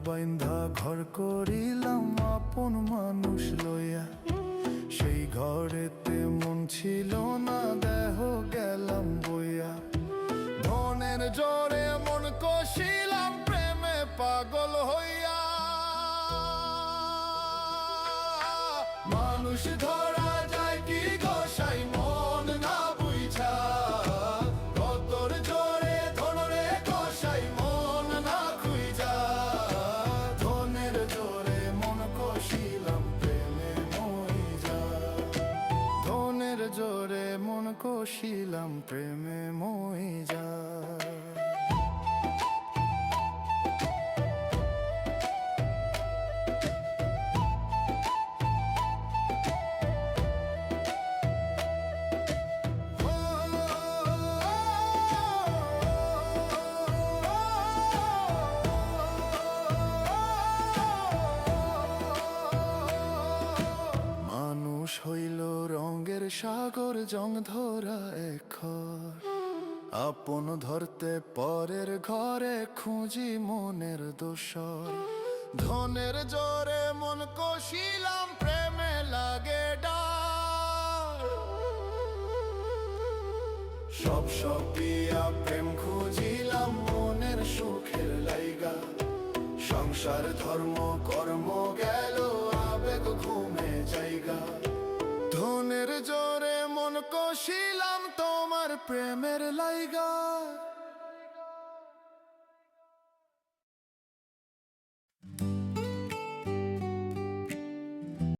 বাইন্ধা ঘর করিলাম আপন মানুষ লইয়া, সেই ঘরেতে মন ছিল না, দেহ গেলাম বইয়া। ধনের জোরে মন কষিলাম প্রেমে পাগল হইয়া। মানুষ ধরা যায় কি গোসাই মন না বুঝা, কতর জোরে ধরে গোসাই মন না খুঁজা। ধনের জোরে মন কষিলাম প্রেমে মইজা, ধনের জোরে মন কষিলাম প্রেমে মইজা। মানুষ হইল রঙের সাগর, জং ধরা এখর, আপন ধরতে পরের ঘরে খুঁজি মনের দোসর। ধনের জোরে মন কষিলাম প্রেমে লাগে ডার, সব সপিয়া প্রেম খুঁজিলাম মনের সুখের লাইগা। সংসার ধর্ম কর্ম গেল আবেগ ঘুমে জায়গা। ধনের জোরে মন কষিলাম তোমার প্রেমের লাইগা।